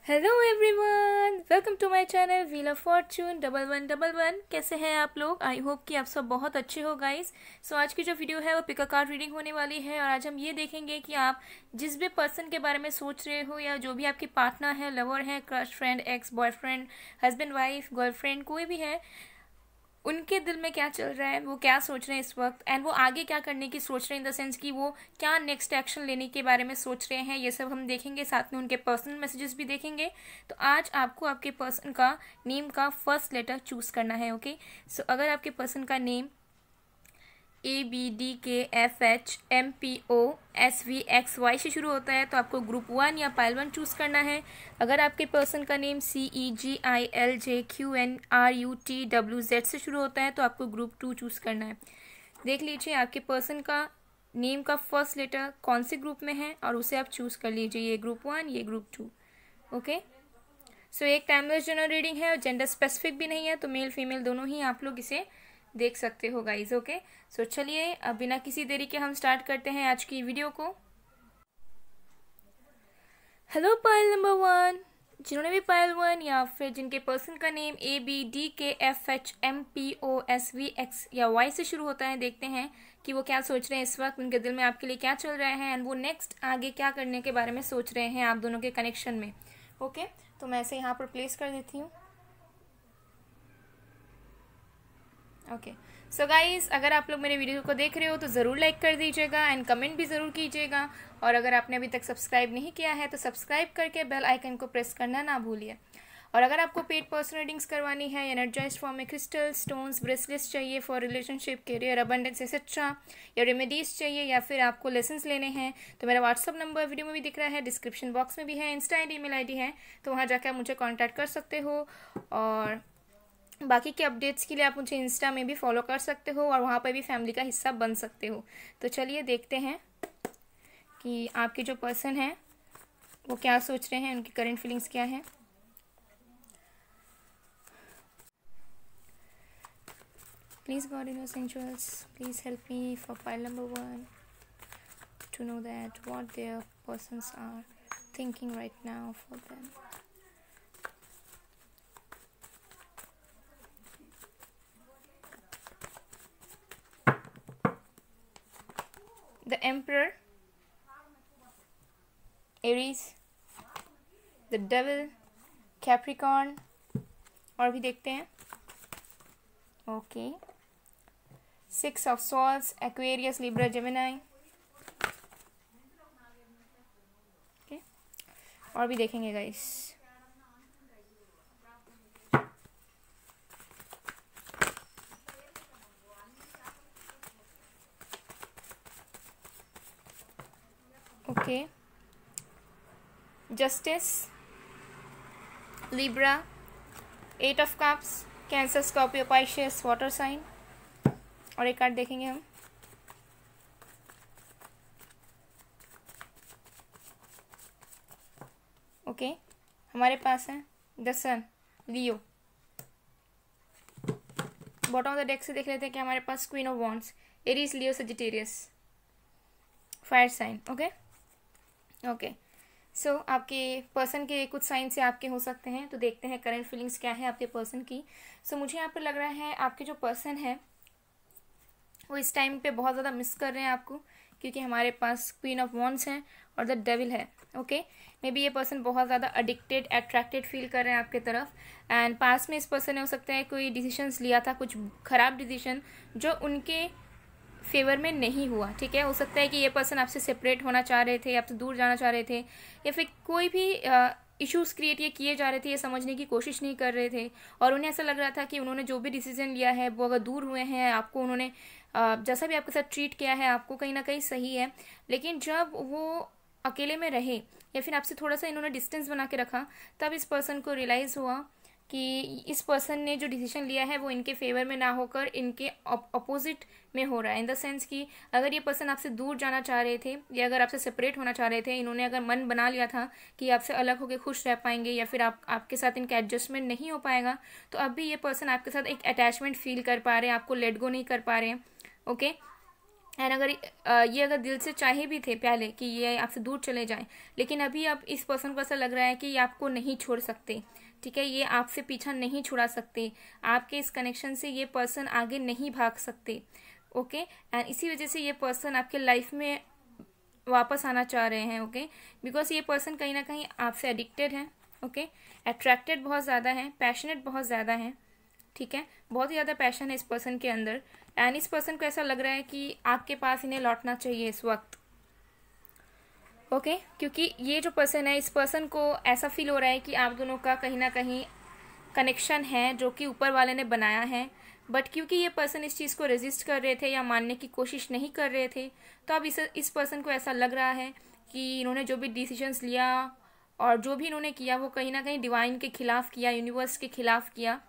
Hello everyone, welcome to my channel wheel of fortune 1111। कैसे हैं आप लोग? आई होप कि आप सब बहुत अच्छे हो गाइस। सो आज की जो वीडियो है वो पिक अ कार्ड रीडिंग होने वाली है और आज हम ये देखेंगे कि आप जिस भी पर्सन के बारे में सोच रहे हो या जो भी आपकी पार्टनर है, लवर है, crush friend, ex boyfriend, husband wife, girlfriend, कोई भी है, उनके दिल में क्या चल रहा है, वो क्या सोच रहे हैं इस वक्त, एंड वो आगे क्या करने की सोच रहे हैं, इन द सेंस कि वो क्या नेक्स्ट एक्शन लेने के बारे में सोच रहे हैं। ये सब हम देखेंगे, साथ में उनके पर्सनल मैसेजेस भी देखेंगे। तो आज आपको आपके पर्सन का नेम का फर्स्ट लेटर चूज करना है। ओके, सो अगर आपके पर्सन का नेम ABDKFHMPOSVXY से शुरू होता है तो आपको ग्रुप 1 या पाइल 1 चूज करना है। अगर आपके पर्सन का नेम CEGILJQNRUTWZ से शुरू होता है तो आपको ग्रुप 2 चूज करना है। देख लीजिए आपके पर्सन का नेम का फर्स्ट लेटर कौन से ग्रुप में है और उसे आप चूज कर लीजिए, ये ग्रुप 1, ये ग्रुप 2। ओके, सो एक टाइमलेस जनरल रीडिंग है और जेंडर स्पेसिफिक भी नहीं है, तो मेल फीमेल दोनों ही आप लोग इसे देख सकते हो गाइज। ओके, सो चलिए अब बिना किसी देरी के हम स्टार्ट करते हैं आज की वीडियो को। हेलो पाइल नंबर 1, जिन्होंने भी पाइल 1 या फिर जिनके पर्सन का नेम ABDKFHMPOSVX या Y से शुरू होता है, देखते हैं कि वो क्या सोच रहे हैं इस वक्त, उनके दिल में आपके लिए क्या चल रहा है एंड वो नेक्स्ट आगे क्या करने के बारे में सोच रहे हैं आप दोनों के कनेक्शन में। ओके, तो मैं इसे यहाँ पर प्लेस कर देती हूँ। ओके, सो गाइस, अगर आप लोग मेरे वीडियो को देख रहे हो तो ज़रूर लाइक कर दीजिएगा एंड कमेंट भी ज़रूर कीजिएगा, और अगर आपने अभी तक सब्सक्राइब नहीं किया है तो सब्सक्राइब करके बेल आइकन को प्रेस करना ना भूलिए। और अगर आपको पेड पर्सनल रीडिंग्स करवानी है, एनर्जाइज्ड फॉर्म में क्रिस्टल स्टोन्स ब्रेसलेट्स चाहिए for relationship, career, abundance etcetera, या रेमेडीज चाहिए, या फिर आपको लेसन्स लेने हैं, तो मेरा व्हाट्सअप नंबर वीडियो में भी दिख रहा है, डिस्क्रिप्शन बॉक्स में भी है, Insta I D, email I D है, तो वहाँ जाकर आप मुझे कॉन्टैक्ट कर सकते हो। और बाकी के अपडेट्स के लिए आप मुझे इंस्टा में भी फॉलो कर सकते हो और वहाँ पर भी फैमिली का हिस्सा बन सकते हो। तो चलिए देखते हैं कि आपके जो पर्सन है वो क्या सोच रहे हैं, उनकी करंट फीलिंग्स क्या है। Please God in your angels, please help me for pile number 1 to know that what their persons are thinking right now for them. The Emperor, Aries, The Devil, Capricorn, और भी देखते हैं। Okay, 6 of Swords, Aquarius, Libra, Gemini। Okay, और भी देखेंगे guys. Okay, justice, Libra, 8 of cups, Cancer, Scorpio, Pisces, water sign, और एक card देखेंगे हम। ओके, हमारे पास है the sun, Leo. Bottom of the deck से देख लेते हैं कि हमारे पास queen of wands, Aries, Leo, Sagittarius, fire sign. Okay okay, so आपके पर्सन के कुछ साइन से आपके हो सकते हैं, तो देखते हैं करंट फीलिंग्स क्या है आपके पर्सन की। सो मुझे यहाँ पर लग रहा है आपके जो पर्सन है वो इस टाइम पे बहुत ज़्यादा मिस कर रहे हैं आपको, क्योंकि हमारे पास क्वीन ऑफ वॉन्ड्स हैं और द डेविल है। ओके, मे बी ये पर्सन बहुत ज़्यादा एडिक्टेड, अट्रैक्टेड फील कर रहे हैं आपके तरफ, एंड पास में इस पर्सन ने हो सकता है कोई डिसीजंस लिया था, कुछ ख़राब डिसीजन जो उनके फेवर में नहीं हुआ। ठीक है, हो सकता है कि ये पर्सन आपसे सेपरेट होना चाह रहे थे, आपसे दूर जाना चाह रहे थे, या फिर कोई भी इश्यूज़ क्रिएट ये किए जा रहे थे, ये समझने की कोशिश नहीं कर रहे थे, और उन्हें ऐसा लग रहा था कि उन्होंने जो भी डिसीजन लिया है वो अगर दूर हुए हैं, आपको उन्होंने जैसा भी आपके साथ ट्रीट किया है आपको कहीं ना कहीं सही है, लेकिन जब वो अकेले में रहे या फिर आपसे थोड़ा सा इन्होंने डिस्टेंस बना के रखा, तब इस पर्सन को रियलाइज़ हुआ कि इस पर्सन ने जो डिसीजन लिया है वो इनके फेवर में ना होकर इनके अपोजिट में हो रहा है। इन द सेंस कि अगर ये पर्सन आपसे दूर जाना चाह रहे थे या अगर आपसे सेपरेट होना चाह रहे थे, इन्होंने अगर मन बना लिया था कि आपसे अलग होकर खुश रह पाएंगे या फिर आपके साथ इनका एडजस्टमेंट नहीं हो पाएगा, तो अब भी ये पर्सन आपके साथ एक अटैचमेंट फील कर पा रहे हैं, आपको लेट गो नहीं कर पा रहे हैं। ओके, एंड अगर ये अगर दिल से चाहे भी थे पहले कि ये आपसे दूर चले जाएं, लेकिन अभी अब इस पर्सन को ऐसा लग रहा है कि ये आपको नहीं छोड़ सकते, ठीक है, ये आपसे पीछा नहीं छुड़ा सकते, आपके इस कनेक्शन से ये पर्सन आगे नहीं भाग सकते, ओके। एंड इसी वजह से ये पर्सन आपके लाइफ में वापस आना चाह रहे हैं, ओके, बिकॉज ये पर्सन कहीं ना कहीं आपसे एडिक्टेड है, ओके, अट्रैक्टेड बहुत ज़्यादा है, पैशनेट बहुत ज़्यादा है, ठीक है, बहुत ही ज़्यादा पैशन है इस पर्सन के अंदर। एंड इस पर्सन को ऐसा लग रहा है कि आपके पास इन्हें लौटना चाहिए इस वक्त, ओके, क्योंकि ये जो पर्सन है, इस पर्सन को ऐसा फील हो रहा है कि आप दोनों का कहीं ना कहीं कनेक्शन है जो कि ऊपर वाले ने बनाया है, बट क्योंकि ये पर्सन इस चीज़ को रेजिस्ट कर रहे थे या मानने की कोशिश नहीं कर रहे थे, तो अब इस पर्सन को ऐसा लग रहा है कि इन्होंने जो भी डिसीजंस लिया और जो भी इन्होंने किया वो कहीं ना कहीं डिवाइन के खिलाफ किया, यूनिवर्स के खिलाफ किया,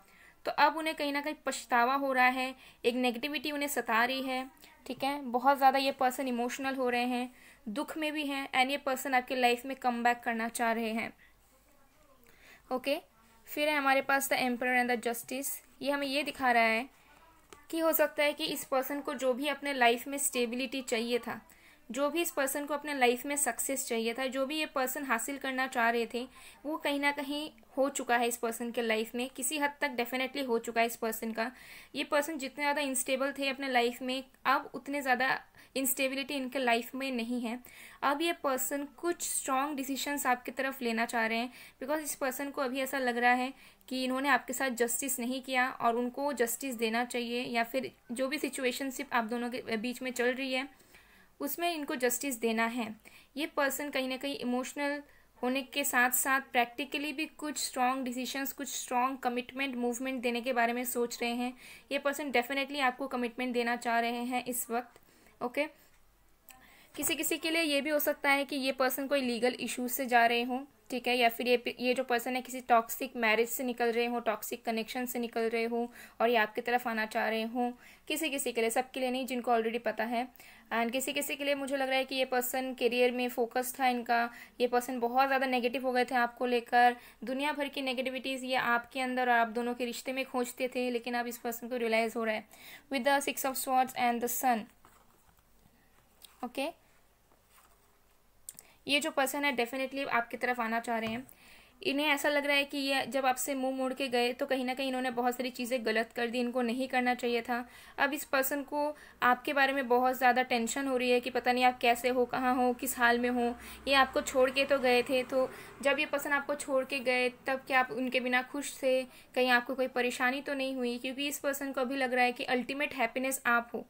तो अब उन्हें कहीं ना कहीं पछतावा हो रहा है, एक नेगेटिविटी उन्हें सता रही है, ठीक है, बहुत ज़्यादा ये पर्सन इमोशनल हो रहे हैं, दुख में भी हैं, एंड ये पर्सन आपके लाइफ में कम बैक करना चाह रहे हैं, ओके। फिर है हमारे पास the emperor and the justice. ये हमें ये दिखा रहा है कि हो सकता है कि इस पर्सन को जो भी अपने लाइफ में स्टेबिलिटी चाहिए था, जो भी इस पर्सन को अपने लाइफ में सक्सेस चाहिए था, जो भी ये पर्सन हासिल करना चाह रहे थे, वो कहीं ना कहीं हो चुका है इस पर्सन के लाइफ में, किसी हद तक डेफिनेटली हो चुका है इस पर्सन का। ये पर्सन जितने ज़्यादा इंस्टेबल थे अपने लाइफ में, अब उतने ज़्यादा इंस्टेबिलिटी इनके लाइफ में नहीं है। अब ये पर्सन कुछ स्ट्रॉन्ग डिसीजंस आपकी तरफ लेना चाह रहे हैं, बिकॉज इस पर्सन को अभी ऐसा लग रहा है कि इन्होंने आपके साथ जस्टिस नहीं किया और उनको जस्टिस देना चाहिए, या फिर जो भी सिचुएशनशिप आप दोनों के बीच में चल रही है उसमें इनको जस्टिस देना है। ये पर्सन कहीं ना कहीं इमोशनल होने के साथ साथ प्रैक्टिकली भी कुछ स्ट्रॉन्ग डिसीजंस, कुछ स्ट्रॉन्ग कमिटमेंट, मूवमेंट देने के बारे में सोच रहे हैं। ये पर्सन डेफिनेटली आपको कमिटमेंट देना चाह रहे हैं इस वक्त, ओके। किसी किसी के लिए ये भी हो सकता है कि ये पर्सन कोई लीगल इश्यूज से जा रहे हों, ठीक है, या फिर ये जो पर्सन है किसी टॉक्सिक मैरिज से निकल रहे हो, टॉक्सिक कनेक्शन से निकल रहे हो और ये आपकी तरफ आना चाह रहे हो। किसी किसी के लिए, सबके लिए नहीं, जिनको ऑलरेडी पता है। एंड किसी किसी के लिए मुझे लग रहा है कि ये पर्सन करियर में फोकस था इनका, ये पर्सन बहुत ज़्यादा नेगेटिव हो गए थे आपको लेकर, दुनिया भर की नेगेटिविटीज़ ये आपके अंदर और आप दोनों के रिश्ते में खोजते थे, लेकिन अब इस पर्सन को रियलाइज़ हो रहा है with the 6 of swords and the sun, okay. ये जो पर्सन है डेफिनेटली आपकी तरफ आना चाह रहे हैं। इन्हें ऐसा लग रहा है कि ये जब आपसे मुंह मोड़ के गए तो कहीं ना कहीं इन्होंने बहुत सारी चीज़ें गलत कर दी, इनको नहीं करना चाहिए था। अब इस पर्सन को आपके बारे में बहुत ज़्यादा टेंशन हो रही है कि पता नहीं आप कैसे हो, कहाँ हो, किस हाल में हो। ये आपको छोड़ के तो गए थे, तो जब ये पर्सन आपको छोड़ के गए तब क्या आप उनके बिना खुश थे? कहीं आपको कोई परेशानी तो नहीं हुई? क्योंकि इस पर्सन को अभी लग रहा है कि अल्टीमेट हैप्पीनेस आप हो,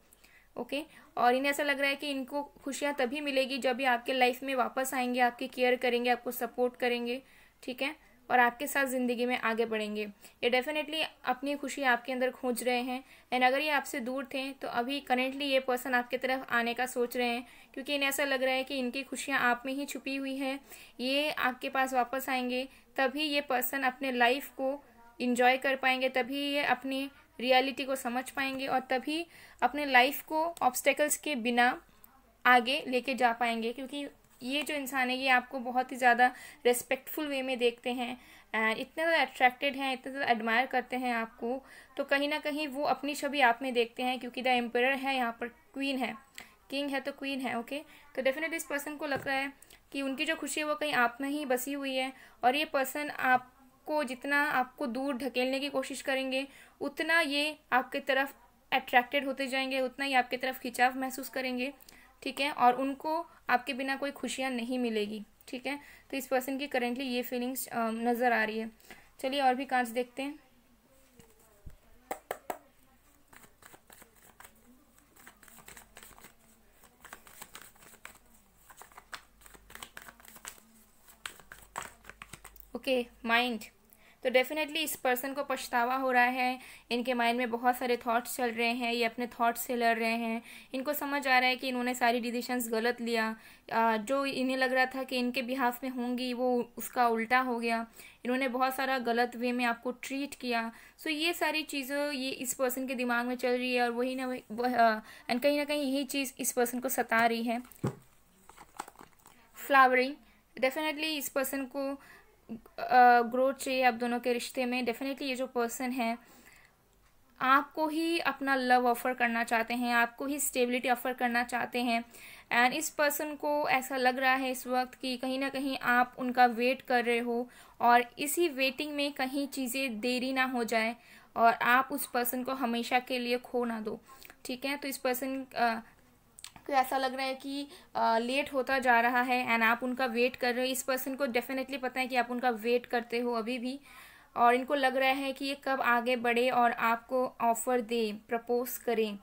ओके। और इन्हें ऐसा लग रहा है कि इनको खुशियाँ तभी मिलेगी जब ये आपके लाइफ में वापस आएंगे, आपकी केयर करेंगे, आपको सपोर्ट करेंगे, ठीक है, और आपके साथ ज़िंदगी में आगे बढ़ेंगे। ये डेफिनेटली अपनी खुशी आपके अंदर खोज रहे हैं। एंड अगर ये आपसे दूर थे तो अभी करेंटली ये पर्सन आपकी तरफ आने का सोच रहे हैं, क्योंकि इन्हें ऐसा लग रहा है कि इनकी खुशियाँ आप में ही छुपी हुई है। ये आपके पास वापस आएंगे तभी ये पर्सन अपने लाइफ को इंजॉय कर पाएंगे, तभी ये अपनी रियलिटी को समझ पाएंगे और तभी अपने लाइफ को ऑब्स्टेकल्स के बिना आगे लेके जा पाएंगे। क्योंकि ये जो इंसान है ये आपको बहुत ही ज़्यादा रेस्पेक्टफुल वे में देखते हैं, इतने ज़्यादा अट्रैक्टेड हैं, इतने ज़्यादा एडमायर करते हैं आपको, तो कहीं ना कहीं वो अपनी छवि आप में देखते हैं। क्योंकि द एम्परर है, यहाँ पर क्वीन है, किंग है तो क्वीन है, ओके। तो डेफिनेटली इस पर्सन को लग रहा है कि उनकी जो खुशी है वो कहीं आप में ही बसी हुई है, और ये पर्सन आपको जितना आपको दूर ढकेलने की कोशिश करेंगे उतना ये आपकी तरफ अट्रैक्टेड होते जाएंगे, उतना ही आपकी तरफ खिंचाव महसूस करेंगे, ठीक है, और उनको आपके बिना कोई खुशियाँ नहीं मिलेगी, ठीक है। तो इस पर्सन की करेंटली ये फीलिंग्स नज़र आ रही है। चलिए और भी कार्ड्स देखते हैं। Okay, mind. तो डेफिनेटली इस पर्सन को पछतावा हो रहा है, इनके माइंड में बहुत सारे थॉट्स चल रहे हैं, ये अपने थॉट्स से लड़ रहे हैं। इनको समझ आ रहा है कि इन्होंने सारी डिसीशंस गलत लिया, जो इन्हें लग रहा था कि इनके बिहाफ में होंगी वो उसका उल्टा हो गया, इन्होंने बहुत सारा गलत वे में आपको ट्रीट किया। सो ये सारी चीज़ें ये इस पर्सन के दिमाग में चल रही है, और वही ना एंड कहीं ना कहीं यही चीज़ इस पर्सन को सता रही है। फ्लावरिंग, डेफिनेटली इस पर्सन को ग्रोथ चाहिए आप दोनों के रिश्ते में। डेफिनेटली ये जो पर्सन है आपको ही अपना लव ऑफर करना चाहते हैं, आपको ही स्टेबिलिटी ऑफर करना चाहते हैं। एंड इस पर्सन को ऐसा लग रहा है इस वक्त कि कहीं ना कहीं आप उनका वेट कर रहे हो और इसी वेटिंग में कहीं चीज़ें देरी ना हो जाए और आप उस पर्सन को हमेशा के लिए खो ना दो। ठीक है, तो इस पर्सन को ऐसा लग रहा है कि लेट होता जा रहा है एंड आप उनका वेट कर रहे हो। इस पर्सन को डेफिनेटली पता है कि आप उनका वेट करते हो अभी भी, और इनको लग रहा है कि ये कब आगे बढ़े और आपको ऑफर दे, प्रपोज करें।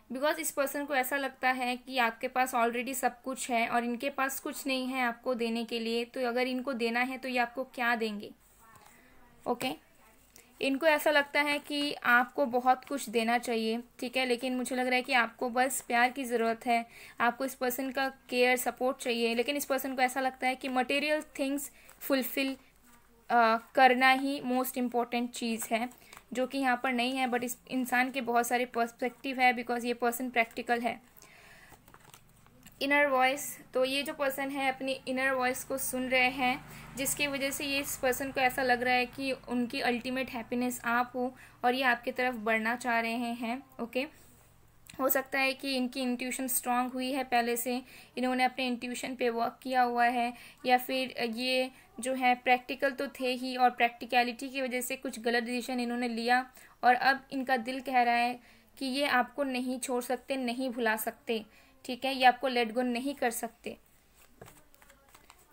बिकॉज इस पर्सन को ऐसा लगता है कि आपके पास ऑलरेडी सब कुछ है और इनके पास कुछ नहीं है आपको देने के लिए। तो अगर इनको देना है तो ये आपको क्या देंगे? ओके, इनको ऐसा लगता है कि आपको बहुत कुछ देना चाहिए, ठीक है, लेकिन मुझे लग रहा है कि आपको बस प्यार की ज़रूरत है, आपको इस पर्सन का केयर, सपोर्ट चाहिए। लेकिन इस पर्सन को ऐसा लगता है कि मटेरियल थिंग्स फुलफिल करना ही मोस्ट इम्पॉर्टेंट चीज़ है, जो कि यहाँ पर नहीं है। बट इस इंसान के बहुत सारे पर्सपेक्टिव है, बिकॉज ये पर्सन प्रैक्टिकल है। इनर वॉइस, तो ये जो पर्सन है अपनी इनर वॉइस को सुन रहे हैं, जिसकी वजह से ये इस पर्सन को ऐसा लग रहा है कि उनकी अल्टीमेट हैप्पीनेस आप हो और ये आपकी तरफ बढ़ना चाह रहे हैं। ओके, हो सकता है कि इनकी इंट्यूशन स्ट्रांग हुई है पहले से, इन्होंने अपने इंट्यूशन पे वर्क किया हुआ है, या फिर ये जो है प्रैक्टिकल तो थे ही और प्रैक्टिकलिटी की वजह से कुछ गलत डिसीजन इन्होंने लिया और अब इनका दिल कह रहा है कि ये आपको नहीं छोड़ सकते, नहीं भुला सकते। ठीक है, ये आपको लेट गो नहीं कर सकते।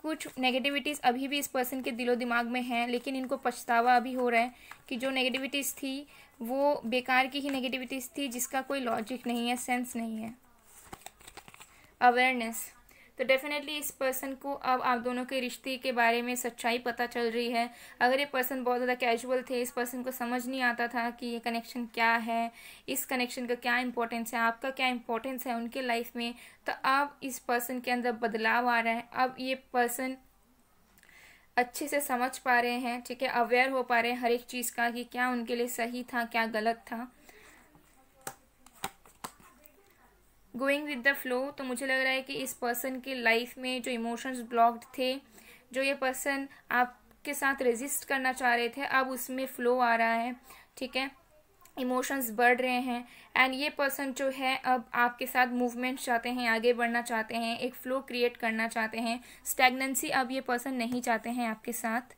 कुछ नेगेटिविटीज़ अभी भी इस पर्सन के दिलो दिमाग में हैं, लेकिन इनको पछतावा अभी हो रहा है कि जो नेगेटिविटीज़ थी वो बेकार की ही नेगेटिविटीज़ थी, जिसका कोई लॉजिक नहीं है, सेंस नहीं है। अवेयरनेस, तो डेफिनेटली इस पर्सन को अब आप दोनों के रिश्ते के बारे में सच्चाई पता चल रही है। अगर ये पर्सन बहुत ज़्यादा कैजुअल थे, इस पर्सन को समझ नहीं आता था कि ये कनेक्शन क्या है, इस कनेक्शन का क्या इंपॉर्टेंस है, आपका क्या इंपॉर्टेंस है उनके लाइफ में, तो अब इस पर्सन के अंदर बदलाव आ रहा है। अब ये पर्सन अच्छे से समझ पा रहे हैं, ठीक है, अवेयर हो पा रहे हैं हर एक चीज़ का कि क्या उनके लिए सही था, क्या गलत था। गोइंग विद द फ्लो, तो मुझे लग रहा है कि इस पर्सन के लाइफ में जो इमोशंस ब्लॉक्ड थे, जो ये पर्सन आपके साथ रेजिस्ट करना चाह रहे थे, अब उसमें फ्लो आ रहा है। ठीक है, इमोशंस बढ़ रहे हैं एंड ये पर्सन जो है अब आपके साथ मूवमेंट चाहते हैं, आगे बढ़ना चाहते हैं, एक फ्लो क्रिएट करना चाहते हैं। स्टैग्नेंसी अब ये पर्सन नहीं चाहते हैं आपके साथ।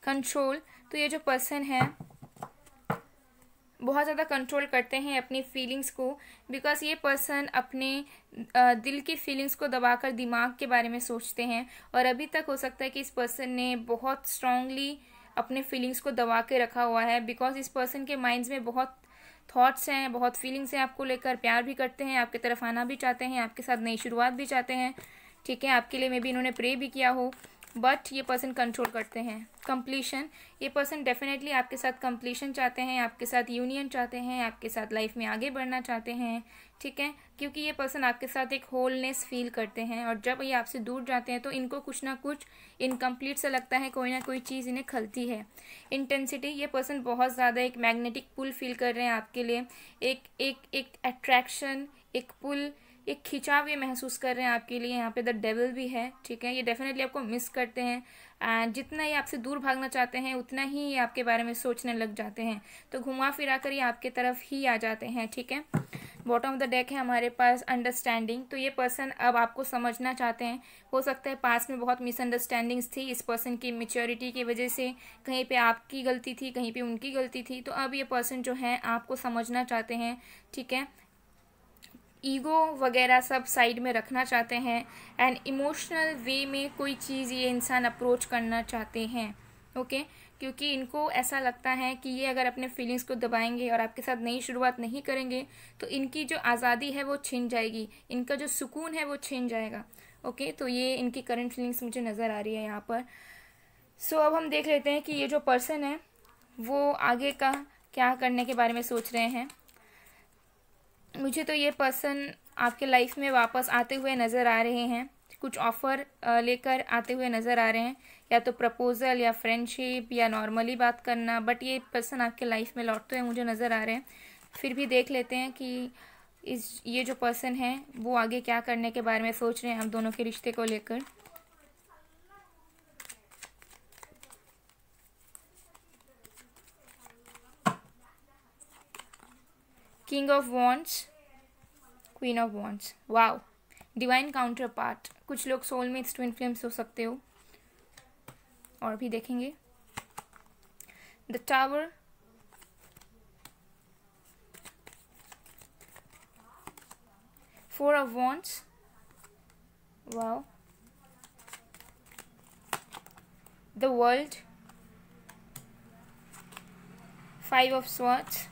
कंट्रोल, तो ये जो पर्सन है बहुत ज़्यादा कंट्रोल करते हैं अपनी फीलिंग्स को, बिकॉज ये पर्सन अपने दिल की फीलिंग्स को दबाकर दिमाग के बारे में सोचते हैं। और अभी तक हो सकता है कि इस पर्सन ने बहुत स्ट्रांगली अपने फीलिंग्स को दबा के रखा हुआ है, बिकॉज इस पर्सन के माइंड्स में बहुत थॉट्स हैं, बहुत फीलिंग्स हैं आपको लेकर, प्यार भी करते हैं, आपकी तरफ आना भी चाहते हैं, आपके साथ नई शुरुआत भी चाहते हैं। ठीक है, आपके लिए मे बी इन्होंने प्रे भी किया हो, बट ये पर्सन कंट्रोल करते हैं। कंप्लीशन, ये पर्सन डेफिनेटली आपके साथ कंप्लीशन चाहते हैं, आपके साथ यूनियन चाहते हैं, आपके साथ लाइफ में आगे बढ़ना चाहते हैं। ठीक है, क्योंकि ये पर्सन आपके साथ एक होलनेस फील करते हैं और जब ये आपसे दूर जाते हैं तो इनको कुछ ना कुछ इनकम्प्लीट सा लगता है, कोई ना कोई चीज़ इन्हें खलती है। इंटेंसिटी, ये पर्सन बहुत ज़्यादा एक मैग्नेटिक पुल फील कर रहे हैं आपके लिए, एक अट्रैक्शन, एक पुल, एक खिंचाव ये महसूस कर रहे हैं आपके लिए। यहाँ पे द डेविल भी है। ठीक है, ये डेफिनेटली आपको मिस करते हैं एंड जितना ये आपसे दूर भागना चाहते हैं उतना ही ये आपके बारे में सोचने लग जाते हैं, तो घुमा फिरा कर ये आपके तरफ ही आ जाते हैं। ठीक है, बॉटम ऑफ द डेक है हमारे पास अंडरस्टैंडिंग, तो ये पर्सन अब आपको समझना चाहते हैं। हो सकता है पास में बहुत मिसअंडरस्टैंडिंग्स थी इस पर्सन की मैच्योरिटी की वजह से, कहीं पे आपकी गलती थी, कहीं पे उनकी गलती थी, तो अब ये पर्सन जो है आपको समझना चाहते हैं। ठीक है, ईगो वगैरह सब साइड में रखना चाहते हैं एंड इमोशनल वे में कोई चीज़ ये इंसान अप्रोच करना चाहते हैं। ओके, क्योंकि इनको ऐसा लगता है कि ये अगर अपने फीलिंग्स को दबाएंगे और आपके साथ नई शुरुआत नहीं करेंगे तो इनकी जो आज़ादी है वो छिन जाएगी, इनका जो सुकून है वो छिन जाएगा। ओके, तो ये इनकी करंट फीलिंग्स मुझे नज़र आ रही है यहाँ पर। सो अब हम देख लेते हैं कि ये जो पर्सन है वो आगे का क्या करने के बारे में सोच रहे हैं। मुझे तो ये पर्सन आपके लाइफ में वापस आते हुए नज़र आ रहे हैं, कुछ ऑफ़र लेकर आते हुए नज़र आ रहे हैं, या तो प्रपोजल या फ्रेंडशिप या नॉर्मली बात करना, बट ये पर्सन आपके लाइफ में लौटते हुए मुझे नज़र आ रहे हैं। फिर भी देख लेते हैं कि ये जो पर्सन है वो आगे क्या करने के बारे में सोच रहे हैं आप दोनों के रिश्ते को लेकर। King of wands, queen of wands, wow, divine counter part, कुछ लोग सोलमेट्स, ट्विन फ्लेम्स हो सकते हो, और भी देखेंगे। The tower, four of wands, wow, the world, five of swords,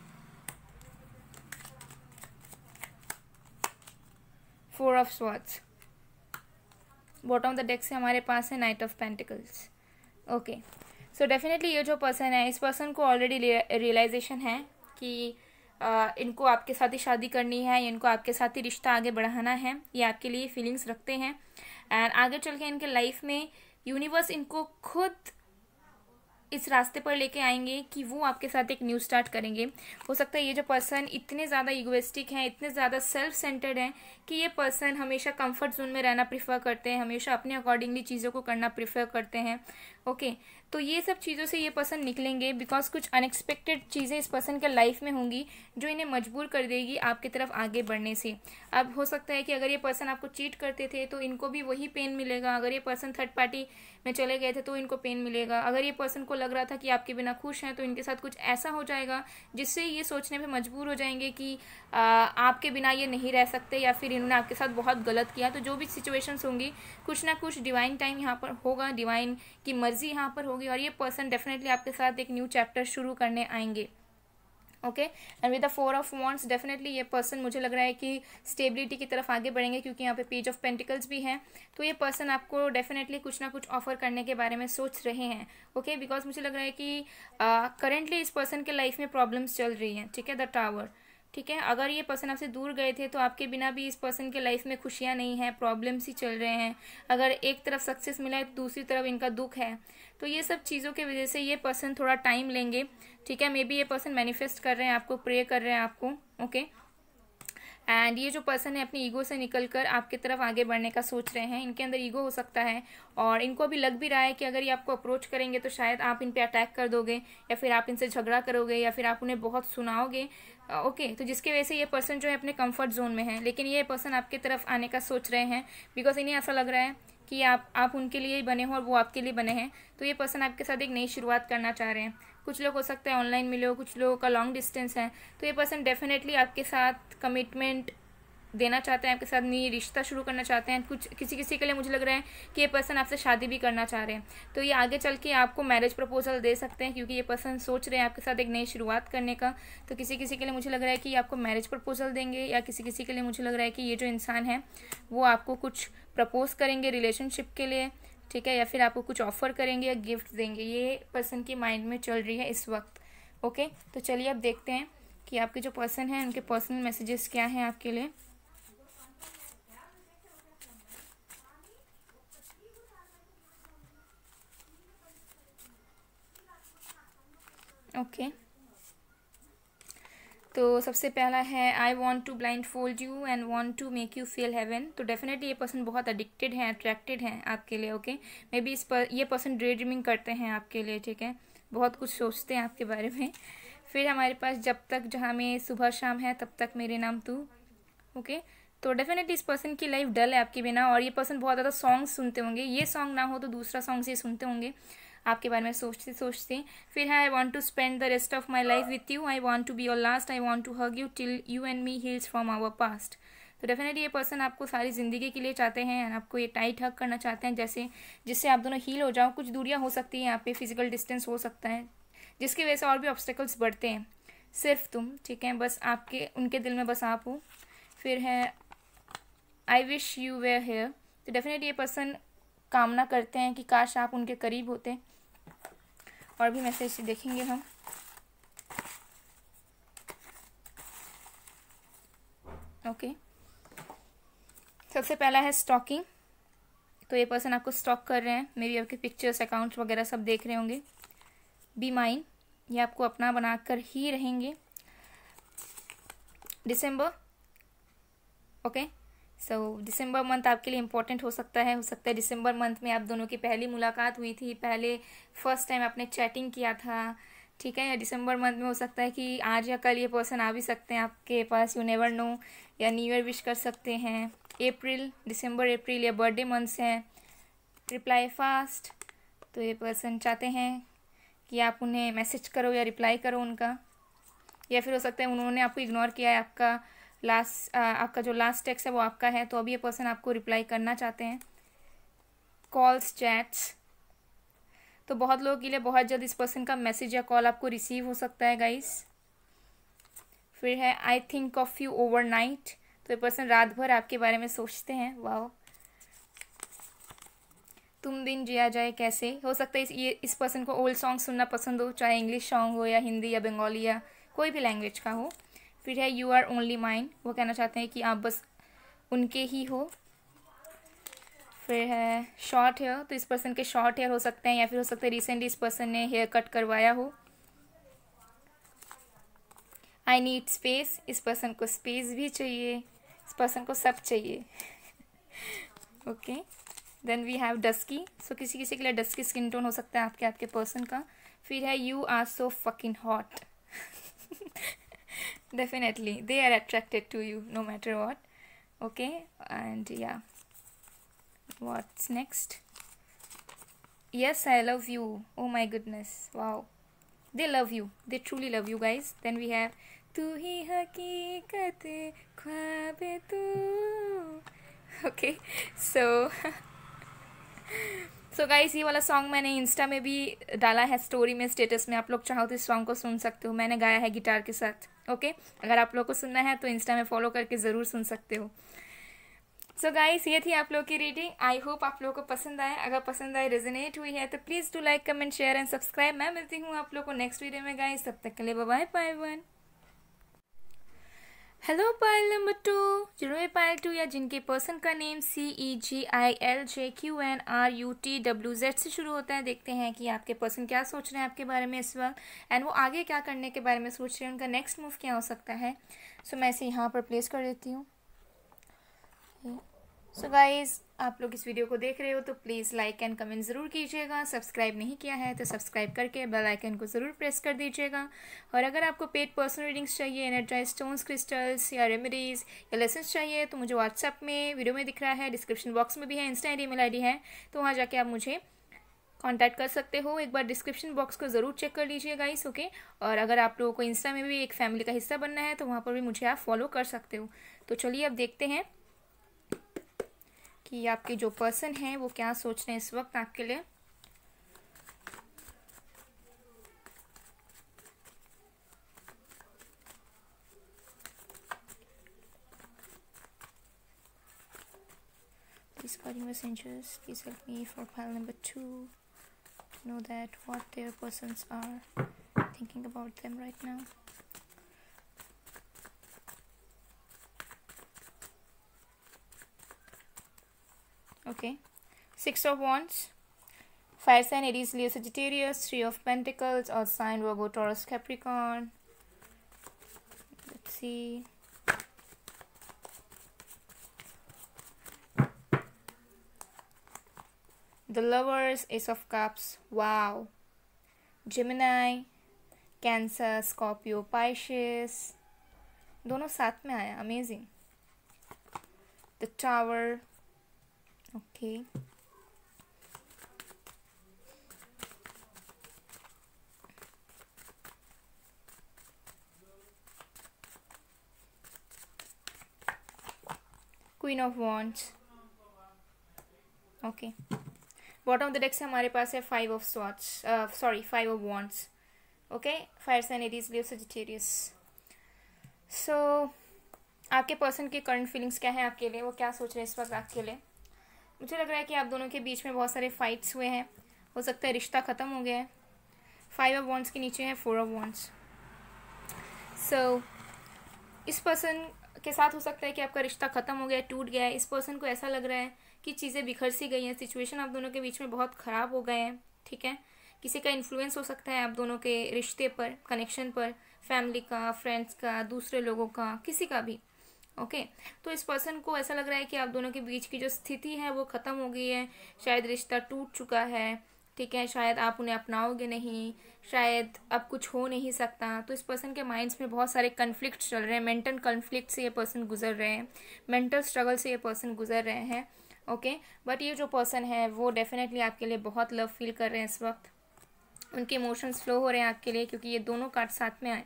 four of swords. Bottom of the deck से हमारे पास है night of pentacles. Okay, so definitely ये जो पर्सन है, इस पर्सन को ऑलरेडी रियलाइजेशन है कि इनको आपके साथ ही शादी करनी है, इनको आपके साथ ही रिश्ता आगे बढ़ाना है, ये आपके लिए फीलिंग्स रखते हैं। एंड आगे चल के इनके लाइफ में यूनिवर्स इनको खुद इस रास्ते पर लेके आएंगे कि वो आपके साथ एक न्यू स्टार्ट करेंगे। हो सकता है ये जो पर्सन इतने ज़्यादा इगोइस्टिक हैं, इतने ज़्यादा सेल्फ सेंटर्ड हैं कि ये पर्सन हमेशा कंफर्ट जोन में रहना प्रीफर करते हैं, हमेशा अपने अकॉर्डिंगली चीज़ों को करना प्रीफर करते हैं। ओके, तो ये सब चीज़ों से ये पर्सन निकलेंगे बिकॉज कुछ अनएक्सपेक्टेड चीज़ें इस पर्सन के लाइफ में होंगी जो इन्हें मजबूर कर देगी आपकी तरफ आगे बढ़ने से। अब हो सकता है कि अगर ये पर्सन आपको चीट करते थे तो इनको भी वही पेन मिलेगा, अगर ये पर्सन थर्ड पार्टी में चले गए थे तो इनको पेन मिलेगा, अगर ये पर्सन को लग रहा था कि आपके बिना खुश हैं तो इनके साथ कुछ ऐसा हो जाएगा जिससे ये सोचने पे मजबूर हो जाएंगे कि आपके बिना ये नहीं रह सकते, या फिर इन्होंने आपके साथ बहुत गलत किया। तो जो भी सिचुएशंस होंगी, कुछ ना कुछ डिवाइन टाइम यहाँ पर होगा, डिवाइन की मर्जी यहाँ पर होगी, और ये पर्सन डेफिनेटली आपके साथ एक न्यू चैप्टर शुरू करने आएंगे। Okay, and with the four of wands definitely ये पर्सन मुझे लग रहा है कि स्टेबिलिटी की तरफ आगे बढ़ेंगे, क्योंकि यहाँ पे पेज ऑफ पेंटिकल्स भी है। तो ये पर्सन आपको डेफिनेटली कुछ ना कुछ ऑफर करने के बारे में सोच रहे हैं। ओके, बिकॉज मुझे लग रहा है कि करेंटली इस पर्सन के लाइफ में प्रॉब्लम्स चल रही हैं। ठीक है, द टावर, ठीक है, अगर ये पर्सन आपसे दूर गए थे तो आपके बिना भी इस पर्सन के लाइफ में खुशियाँ नहीं हैं, प्रॉब्लम्स ही चल रहे हैं। अगर एक तरफ सक्सेस मिला है तो दूसरी तरफ इनका दुख है। तो ये सब चीज़ों की वजह से ये पर्सन थोड़ा टाइम लेंगे। ठीक है, मे बी ये पर्सन मैनिफेस्ट कर रहे हैं आपको, प्रे कर रहे हैं आपको। ओके, एंड ये जो पर्सन है अपनी ईगो से निकलकर आपकी तरफ आगे बढ़ने का सोच रहे हैं। इनके अंदर ईगो हो सकता है और इनको भी लग भी रहा है कि अगर ये आपको अप्रोच करेंगे तो शायद आप इन पे अटैक कर दोगे, या फिर आप इनसे झगड़ा करोगे, या फिर आप उन्हें बहुत सुनाओगे। ओके, तो जिसकी वजह से ये पर्सन जो है अपने कंफर्ट जोन में है, लेकिन ये पर्सन आपकी तरफ आने का सोच रहे हैं बिकॉज इन्हें ऐसा लग रहा है कि आप उनके लिए ही बने हो और वो आपके लिए बने हैं। तो ये पर्सन आपके साथ एक नई शुरुआत करना चाह रहे हैं। कुछ लोग हो सकता है ऑनलाइन मिले हो, कुछ लोगों का लॉन्ग डिस्टेंस है। तो ये पर्सन डेफिनेटली आपके साथ कमिटमेंट देना चाहते हैं, आपके साथ नई रिश्ता शुरू करना चाहते हैं। कुछ किसी के लिए मुझे लग रहा है कि ये पर्सन आपसे शादी भी करना चाह रहे हैं। तो ये आगे चल के आपको मैरिज प्रपोजल दे सकते हैं, क्योंकि ये पर्सन सोच रहे हैं आपके साथ एक नई शुरुआत करने का। तो किसी के लिए मुझे लग रहा है कि आपको मैरिज प्रपोजल देंगे, या किसी के लिए मुझे लग रहा है कि ये जो इंसान है वो आपको कुछ प्रपोज करेंगे रिलेशनशिप के लिए। ठीक है, या फिर आपको कुछ ऑफर करेंगे या गिफ्ट देंगे। ये पर्सन की माइंड में चल रही है इस वक्त। ओके, तो चलिए अब देखते हैं कि आपके जो पर्सन हैं उनके पर्सनल मैसेजेस क्या हैं आपके लिए। ओके, तो सबसे पहला है I want to blindfold you and want to make you feel heaven. तो डेफिनेटली ये पर्सन बहुत एडिक्टेड है, अट्रैक्टेड है आपके लिए। ओके, मे बी ये पर्सन डे ड्रीमिंग करते हैं आपके लिए। ठीक है, बहुत कुछ सोचते हैं आपके बारे में। फिर हमारे पास जब तक जहाँ में सुबह शाम है तब तक मेरे नाम तू। ओके, तो डेफिनेटली इस पर्सन की लाइफ डल है आपके बिना, और ये पर्सन बहुत ज़्यादा सॉन्ग सुनते होंगे। ये सॉन्ग ना हो तो दूसरा सॉन्ग से सुनते होंगे आपके बारे में सोचते सोचते। फिर है I want to spend the rest of my life with you, I want to be your last, I want to hug you till you and me heals from our past. तो डेफिनेटली ये person आपको सारी ज़िंदगी के लिए चाहते हैं, and आपको ये टाइट हग करना चाहते हैं जैसे जिससे आप दोनों हील हो जाओ। कुछ दूरियां हो सकती हैं यहाँ पे, फिजिकल डिस्टेंस हो सकता है जिसकी वजह से और भी ऑब्स्टेकल्स बढ़ते हैं। सिर्फ तुम, ठीक है, बस आपके उनके दिल में बस आप हो। फिर है I wish you were here. तो डेफिनेटली ये पर्सन कामना करते हैं कि काश आप उनके करीब होते। और भी मैसेज देखेंगे हम। ओके, सबसे पहला है स्टॉकिंग। तो ये पर्सन आपको स्टॉक कर रहे हैं, मे बी आपके पिक्चर्स, अकाउंट्स वगैरह सब देख रहे होंगे। बी माइन, ये आपको अपना बनाकर ही रहेंगे। दिसंबर, ओके, सो दिसंबर मंथ आपके लिए इम्पोर्टेंट हो सकता है दिसंबर मंथ में आप दोनों की पहली मुलाकात हुई थी, फर्स्ट टाइम आपने चैटिंग किया था। ठीक है, या दिसंबर मंथ में हो सकता है कि आज या कल ये पर्सन आ भी सकते हैं आपके पास, यू नेवर नो, या न्यू ईयर विश कर सकते हैं। अप्रैल, दिसंबर अप्रैल या बर्थडे मंथ्स हैं। रिप्लाई फास्ट, तो ये पर्सन चाहते हैं कि आप उन्हें मैसेज करो या रिप्लाई करो उनका, या फिर हो सकता है उन्होंने आपको इग्नोर किया है, आपका जो लास्ट टेक्स्ट है वो आपका है, तो अभी ये पर्सन आपको रिप्लाई करना चाहते हैं। कॉल्स, चैट्स, तो बहुत लोगों के लिए बहुत जल्द इस पर्सन का मैसेज या कॉल आपको रिसीव हो सकता है गाइस। फिर है I think of you overnight, तो ये पर्सन रात भर आपके बारे में सोचते हैं। वाओ। तुम दिन जिया जाए कैसे, हो सकता है इस पर्सन को ओल्ड सॉन्ग सुनना पसंद हो, चाहे इंग्लिश सॉन्ग हो या हिंदी या बंगाली या कोई भी लैंग्वेज का हो। फिर है यू आर ओनली माइन, वो कहना चाहते हैं कि आप बस उनके ही हो। फिर है शॉर्ट हेयर, तो इस पर्सन के शॉर्ट हेयर हो सकते हैं, या फिर हो सकता है रिसेंटली इस पर्सन ने हेयर कट करवाया हो। आई नीड स्पेस, इस पर्सन को स्पेस भी चाहिए, इस पर्सन को सब चाहिए। Okay, then we have dusky, so किसी किसी के लिए डस्की स्किन टोन हो सकता है आपके पर्सन का। फिर है you are so fucking hot, definitely they are attracted to you no matter what. Okay, and yeah what's next? Yes, I love you. Oh my goodness, wow, they love you, they truly love you guys. Then we have तू ही हकीकत ख्वाब तू। Okay, so guys, ये वाला song मैंने Insta में भी डाला है, स्टोरी में, स्टेटस में। आप लोग चाहो तो इस सॉन्ग को सुन सकते हो, मैंने गाया है गिटार के साथ। ओके, अगर आप लोग को सुनना है तो इंस्टा में फॉलो करके ज़रूर सुन सकते हो। सो गाइस, ये थी आप लोग की रीडिंग। आई होप आप लोगों को पसंद आए। अगर पसंद आए, रेजोनेट हुई है, तो please do like, comment, share and subscribe. मैं मिलती हूँ आप लोग को नेक्स्ट वीडियो में गाइस, तब तक के लिए bye bye one. Hello pile number 2, जिन्होंने पाइल 2 या जिनके पर्सन का नेम CEGILJQNRUTWZ से शुरू होता है, देखते हैं कि आपके पर्सन क्या सोच रहे हैं आपके बारे में इस वक्त, एंड वो आगे क्या करने के बारे में सोच रहे हैं, उनका नेक्स्ट मूव क्या हो सकता है। सो मैं इसे यहाँ पर प्लेस कर देती हूँ। सो गाइज, आप लोग इस वीडियो को देख रहे हो तो प्लीज़ लाइक एंड कमेंट ज़रूर कीजिएगा। सब्सक्राइब नहीं किया है तो सब्सक्राइब करके बेल आइकन को ज़रूर प्रेस कर दीजिएगा। और अगर आपको पेड पर्सनल रीडिंग्स चाहिए, एनर्जाइज स्टोन्स, क्रिस्टल्स या रेमेडीज़ या लेसन्स चाहिए, तो मुझे व्हाट्सएप में वीडियो में दिख रहा है, डिस्क्रिप्शन बॉक्स में भी है, इंस्टा ईमेल आईडी है, तो वहाँ जाके आप मुझे कांटेक्ट कर सकते हो। एक बार डिस्क्रिप्शन बॉक्स को ज़रूर चेक कर लीजिए गाइस, ओके। और अगर आप लोगों को इंस्टा में भी एक फैमिली का हिस्सा बनना है तो वहाँ पर भी मुझे आप फॉलो कर सकते हो। तो चलिए अब देखते हैं कि आपके जो पर्सन हैं वो क्या सोच रहे हैं इस वक्त आपके लिए। Please guardian messengers, please help me for pile number 2 to know that what their persons are thinking about them right now. Okay, 6 of Wands, fire sign Aries, Leo, Sagittarius, 3 of Pentacles, earth sign Virgo, Taurus, Capricorn. Let's see. The Lovers, Ace of Cups, wow. Gemini, Cancer, Scorpio, Pisces, दोनों साथ में आया, amazing. The Tower, okay. Queen of Wands, okay. Bottom of the deck से हमारे पास है 5 of Swords, 5 of Wands, okay. Fire sign Aries, Leo, Sagittarius. So आपके person की करंट फीलिंग्स क्या है आपके लिए, वो क्या सोच रहे हैं इस वक्त आपके लिए। मुझे लग रहा है कि आप दोनों के बीच में बहुत सारे फाइट्स हुए हैं, हो सकता है रिश्ता ख़त्म हो गया है। 5 of Wands के नीचे है 4 of Wands। सो इस पर्सन के साथ हो सकता है कि आपका रिश्ता ख़त्म हो गया है, टूट गया है। इस पर्सन को ऐसा लग रहा है कि चीज़ें बिखर सी गई हैं, सिचुएशन आप दोनों के बीच में बहुत ख़राब हो गए हैं, ठीक है। किसी का इन्फ्लुएंस हो सकता है आप दोनों के रिश्ते पर, कनेक्शन पर, फैमिली का, फ्रेंड्स का, दूसरे लोगों का, किसी का भी, ओके। तो इस पर्सन को ऐसा लग रहा है कि आप दोनों के बीच की जो स्थिति है वो ख़त्म हो गई है, शायद रिश्ता टूट चुका है, ठीक है, शायद आप उन्हें अपनाओगे नहीं, शायद अब कुछ हो नहीं सकता। तो इस पर्सन के माइंड्स में बहुत सारे कन्फ्लिक्ट चल रहे हैं, मेंटल कन्फ्लिक्ट से ये पर्सन गुजर रहे हैं, मेंटल स्ट्रगल से ये पर्सन गुजर रहे हैं। ओके, बट ये जो पर्सन है वो डेफिनेटली आपके लिए बहुत लव फील कर रहे हैं इस वक्त, उनके इमोशंस फ्लो हो रहे हैं आपके लिए, क्योंकि ये दोनों कार्ड साथ में आए।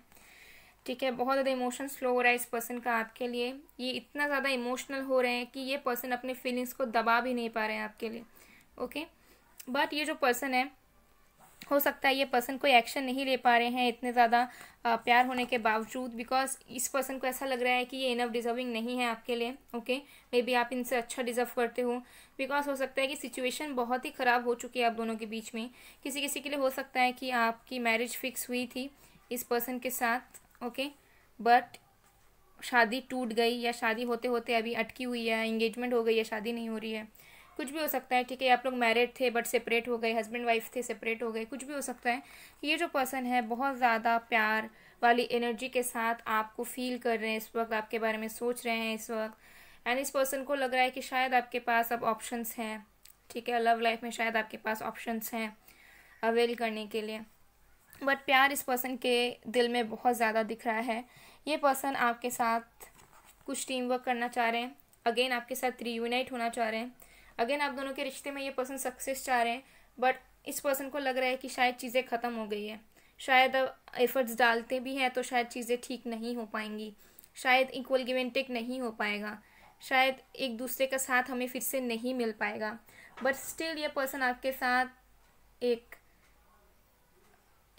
ठीक है, बहुत ज़्यादा इमोशंस फ्लो हो रहा है इस पर्सन का आपके लिए, ये इतना ज़्यादा इमोशनल हो रहे हैं कि ये पर्सन अपने फीलिंग्स को दबा भी नहीं पा रहे हैं आपके लिए। ओके, बट ये जो पर्सन है, हो सकता है ये पर्सन कोई एक्शन नहीं ले पा रहे हैं इतने ज़्यादा प्यार होने के बावजूद, बिकॉज इस पर्सन को ऐसा लग रहा है कि ये इनफ डिजर्विंग नहीं है आपके लिए। ओके, मे बी आप इनसे अच्छा डिजर्व करते हो, बिकॉज हो सकता है कि सिचुएशन बहुत ही ख़राब हो चुकी है आप दोनों के बीच में। किसी किसी के लिए हो सकता है कि आपकी मैरिज फिक्स हुई थी इस पर्सन के साथ, ओके, बट शादी टूट गई, या शादी होते होते अभी अटकी हुई है, एंगेजमेंट हो गई है, शादी नहीं हो रही है, कुछ भी हो सकता है। ठीक है, आप लोग मैरिड थे बट सेपरेट हो गए, हस्बैंड वाइफ थे सेपरेट हो गए, कुछ भी हो सकता है। ये जो पर्सन है बहुत ज़्यादा प्यार वाली एनर्जी के साथ आपको फील कर रहे हैं इस वक्त, आपके बारे में सोच रहे हैं इस वक्त, एंड इस पर्सन को लग रहा है कि शायद आपके पास अब ऑप्शंस हैं। ठीक है, लव लाइफ में शायद आपके पास ऑप्शंस हैं अवेल करने के लिए, बट प्यार इस पर्सन के दिल में बहुत ज़्यादा दिख रहा है। ये पर्सन आपके साथ कुछ टीम वर्क करना चाह रहे हैं, अगेन आपके साथ रियूनाइट होना चाह रहे हैं, अगेन आप दोनों के रिश्ते में ये पर्सन सक्सेस चाह रहे हैं, बट इस पर्सन को लग रहा है कि शायद चीज़ें ख़त्म हो गई है, शायद अब एफर्ट्स डालते भी हैं तो शायद चीज़ें ठीक नहीं हो पाएंगी, शायद इक्वल गिव एंड टेक नहीं हो पाएगा, शायद एक दूसरे का साथ हमें फिर से नहीं मिल पाएगा, बट स्टिल ये पर्सन आपके साथ एक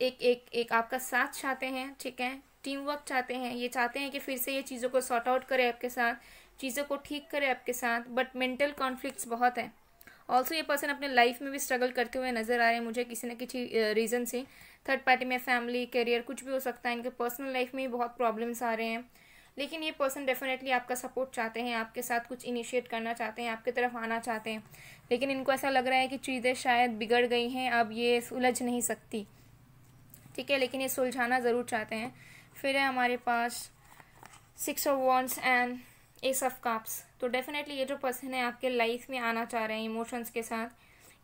एक एक एक आपका साथ चाहते हैं। ठीक है, टीम वर्क चाहते हैं, ये चाहते हैं कि फिर से ये चीज़ों को सॉर्ट आउट करे आपके साथ, चीज़ों को ठीक करे आपके साथ, बट मेंटल कॉन्फ्लिक्ट्स बहुत है। ऑल्सो ये पर्सन अपने लाइफ में भी स्ट्रगल करते हुए नज़र आ रहे हैं मुझे किसी न किसी रीज़न से, थर्ड पार्टी में, फैमिली, करियर, कुछ भी हो सकता है। इनके पर्सनल लाइफ में भी बहुत प्रॉब्लम्स आ रहे हैं, लेकिन ये पर्सन डेफिनेटली आपका सपोर्ट चाहते हैं, आपके साथ कुछ इनिशिएट करना चाहते हैं, आपकी तरफ आना चाहते हैं, लेकिन इनको ऐसा लग रहा है कि चीज़ें शायद बिगड़ गई हैं, अब ये सुलझ नहीं सकती। ठीक है, लेकिन ये सुलझाना ज़रूर चाहते हैं। फिर है हमारे पास 6 of wands and S of cups. तो डेफिनेटली ये जो पर्सन है आपके लाइफ में आना चाह रहे हैं इमोशंस के साथ,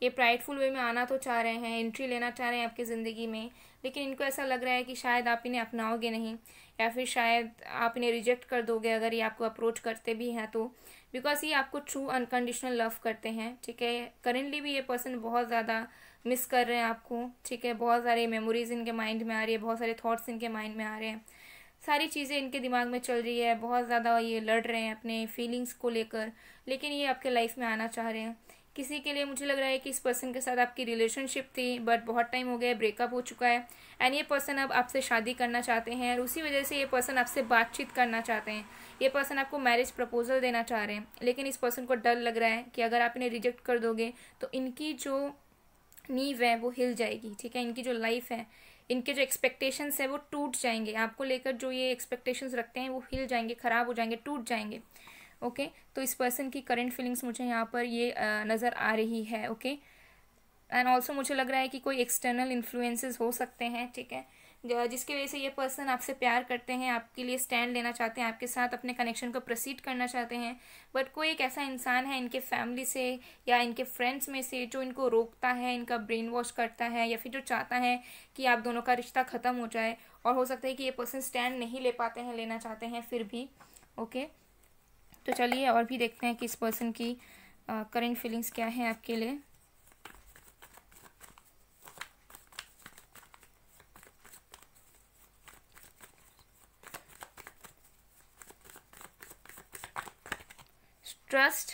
ये प्राइडफुल वे में आना तो चाह रहे हैं, एंट्री लेना चाह रहे हैं आपकी ज़िंदगी में, लेकिन इनको ऐसा लग रहा है कि शायद आप इन्हें अपनाओगे नहीं, या फिर शायद आप इन्हें रिजेक्ट कर दोगे अगर ये आपको अप्रोच करते भी हैं तो, बिकॉज ये आपको ट्रू अनकंडीशनल लव करते हैं। ठीक है, करेंटली भी ये पर्सन बहुत ज़्यादा मिस कर रहे हैं आपको। ठीक है, बहुत सारे मेमोरीज इनके माइंड में आ रही है, बहुत सारे थॉट्स इनके माइंड में आ रहे हैं, सारी चीज़ें इनके दिमाग में चल रही है, बहुत ज़्यादा ये लड़ रहे हैं अपने फीलिंग्स को लेकर, लेकिन ये आपके लाइफ में आना चाह रहे हैं। किसी के लिए मुझे लग रहा है कि इस पर्सन के साथ आपकी रिलेशनशिप थी बट बहुत टाइम हो गया है, ब्रेकअप हो चुका है, एंड ये पर्सन अब आपसे शादी करना चाहते हैं, और उसी वजह से ये पर्सन आपसे बातचीत करना चाहते हैं। ये पर्सन आपको मैरिज प्रपोजल देना चाह रहे हैं, लेकिन इस पर्सन को डर लग रहा है कि अगर आप इन्हें रिजेक्ट कर दोगे तो इनकी जो नींव है वो हिल जाएगी। ठीक है, इनकी जो लाइफ है, इनके जो एक्सपेक्टेशंस है वो टूट जाएंगे, आपको लेकर जो ये एक्सपेक्टेशंस रखते हैं वो हिल जाएंगे, ख़राब हो जाएंगे, टूट जाएंगे। ओके, तो इस पर्सन की करंट फीलिंग्स मुझे यहाँ पर ये नज़र आ रही है। ओके, एंड ऑल्सो मुझे लग रहा है कि कोई एक्सटर्नल इन्फ्लुएंसेस हो सकते हैं। ठीक है, जिसकी वजह से ये पर्सन आपसे प्यार करते हैं, आपके लिए स्टैंड लेना चाहते हैं, आपके साथ अपने कनेक्शन को प्रोसीड करना चाहते हैं, बट कोई एक ऐसा इंसान है इनके फैमिली से या इनके फ्रेंड्स में से जो इनको रोकता है, इनका ब्रेन वॉश करता है, या फिर जो चाहता है कि आप दोनों का रिश्ता ख़त्म हो जाए, और हो सकता है कि ये पर्सन स्टैंड नहीं ले पाते हैं, लेना चाहते हैं फिर भी। ओके, तो चलिए और भी देखते हैं कि इस पर्सन की करंट फीलिंग्स क्या है आपके लिए। ट्रस्ट,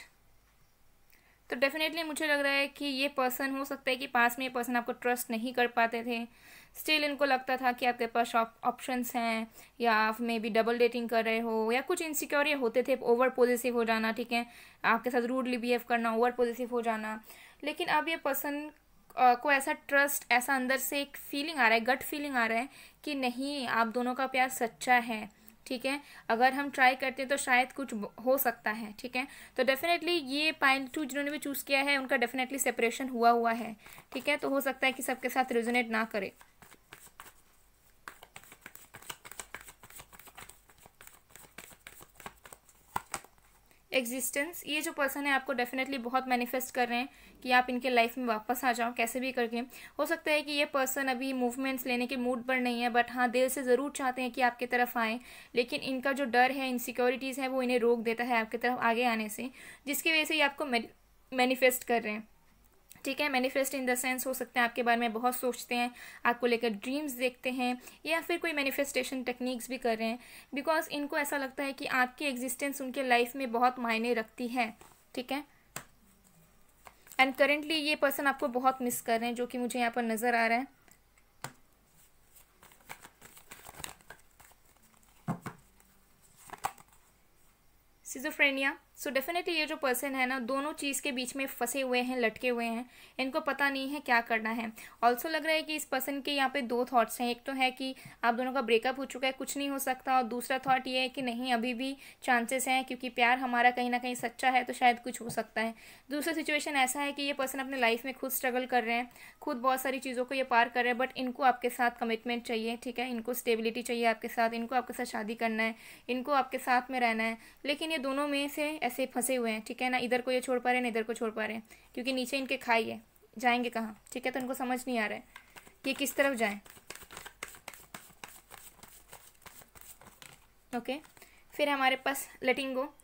तो डेफिनेटली मुझे लग रहा है कि ये पर्सन, हो सकता है कि पास में ये पर्सन आपको ट्रस्ट नहीं कर पाते थे, स्टिल इनको लगता था कि आपके पास ऑप्शंस हैं, या आप मे बी डबल डेटिंग कर रहे हो, या कुछ इनसिक्योर ये होते थे, ओवर पॉजिटिव हो जाना। ठीक है, आपके साथ रूडली बिहेव करना, ओवर पॉजिटिव हो जाना, लेकिन अब ये पर्सन को ऐसा ट्रस्ट, ऐसा अंदर से एक फीलिंग आ रहा है, गट फीलिंग आ रहा है कि नहीं, आप दोनों का प्यार सच्चा है। ठीक है, अगर हम ट्राई करते हैं तो शायद कुछ हो सकता है। ठीक है, तो डेफिनेटली ये पाइल 2 जिन्होंने भी चूज़ किया है उनका डेफिनेटली सेपरेशन हुआ है। ठीक है, तो हो सकता है कि सबके साथ रेजोनेट ना करे। एग्जिस्टेंस, ये जो पर्सन है आपको डेफिनेटली बहुत मैनिफेस्ट कर रहे हैं कि आप इनके लाइफ में वापस आ जाओ कैसे भी करके। हो सकता है कि ये पर्सन अभी मूवमेंट्स लेने के मूड पर नहीं है, बट हाँ दिल से ज़रूर चाहते हैं कि आपकी तरफ आएँ, लेकिन इनका जो डर है, इनसिक्योरिटीज़ है, वो इन्हें रोक देता है आपकी तरफ आगे आने से, जिसकी वजह से ये आपको मैनिफेस्ट कर रहे हैं। ठीक है, मैनिफेस्ट इन द सेंस हो सकता है आपके बारे में बहुत सोचते हैं, आपको लेकर ड्रीम्स देखते हैं, या फिर कोई मैनिफेस्टेशन टेक्निक्स भी कर रहे हैं, बिकॉज इनको ऐसा लगता है कि आपकी एग्जिस्टेंस उनके लाइफ में बहुत मायने रखती है। ठीक है, एंड करेंटली ये पर्सन आपको बहुत मिस कर रहे हैं, जो कि मुझे यहाँ पर नज़र आ रहा है। सिजोफ्रेनिया, सो डेफिनेटली ये जो पर्सन है ना, दोनों चीज़ के बीच में फंसे हुए हैं, लटके हुए हैं, इनको पता नहीं है क्या करना है। ऑल्सो लग रहा है कि इस पर्सन के यहाँ पे दो थॉट्स हैं, एक तो है कि आप दोनों का ब्रेकअप हो चुका है, कुछ नहीं हो सकता, और दूसरा थॉट ये है कि नहीं अभी भी चांसेस हैं, क्योंकि प्यार हमारा कहीं ना कहीं सच्चा है, तो शायद कुछ हो सकता है। दूसरा सिचुएशन ऐसा है कि ये पर्सन अपने लाइफ में खुद स्ट्रगल कर रहे हैं, खुद बहुत सारी चीज़ों को ये पार कर रहे हैं, बट इनको आपके साथ कमिटमेंट चाहिए। ठीक है, इनको स्टेबिलिटी चाहिए आपके साथ, इनको आपके साथ शादी करना है, इनको आपके साथ में रहना है, लेकिन ये दोनों में से ऐसे फंसे हुए हैं। ठीक है ना, इधर को ये छोड़ पा रहे हैं, ना इधर को छोड़ पा रहे हैं, क्योंकि नीचे इनके खाई है, जाएंगे कहाँ। ठीक है, तो इनको समझ नहीं आ रहा है कि किस तरफ जाएं। ओके, फिर हमारे पास लेटिंग गो,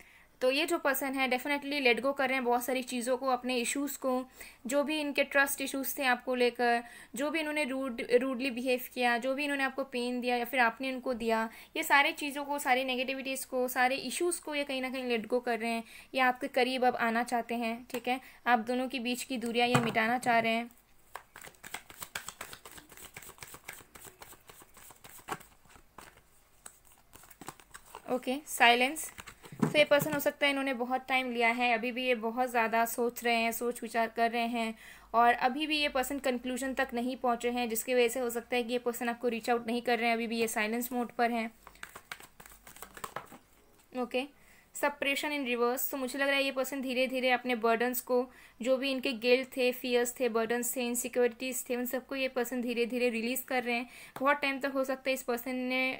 तो ये जो पर्सन है डेफिनेटली लेट गो कर रहे हैं बहुत सारी चीज़ों को, अपने इश्यूज़ को, जो भी इनके ट्रस्ट इश्यूज़ थे आपको लेकर, जो भी इन्होंने रूडली बिहेव किया, जो भी इन्होंने आपको पेन दिया या फिर आपने उनको दिया, ये सारी चीज़ों को, सारी नेगेटिविटीज़ को, सारे इश्यूज़ को ये कहीं ना कहीं लेट गो कर रहे हैं, ये आपके करीब अब आना चाहते हैं। ठीक है, आप दोनों के बीच की दूरियाँ ये मिटाना चाह रहे हैं। ओके, साइलेंस, तो ये पर्सन हो सकता है इन्होंने बहुत टाइम लिया है, अभी भी ये बहुत ज़्यादा सोच रहे हैं, सोच विचार कर रहे हैं, और अभी भी ये पर्सन कंक्लूजन तक नहीं पहुंचे हैं, जिसकी वजह से हो सकता है कि ये पर्सन आपको रीच आउट नहीं कर रहे हैं, अभी भी ये साइलेंस मोड पर हैं। ओके, सप्रेशन इन रिवर्स, तो मुझे लग रहा है ये पर्सन धीरे धीरे अपने बर्डन्स को, जो भी इनके गिल्ट थे, फियर्स थे, बर्डन्स थे, इनसिक्योरिटीज़ थे, उन सबको ये पर्सन धीरे धीरे रिलीज़ कर रहे हैं। बहुत टाइम तक हो सकता है इस पर्सन ने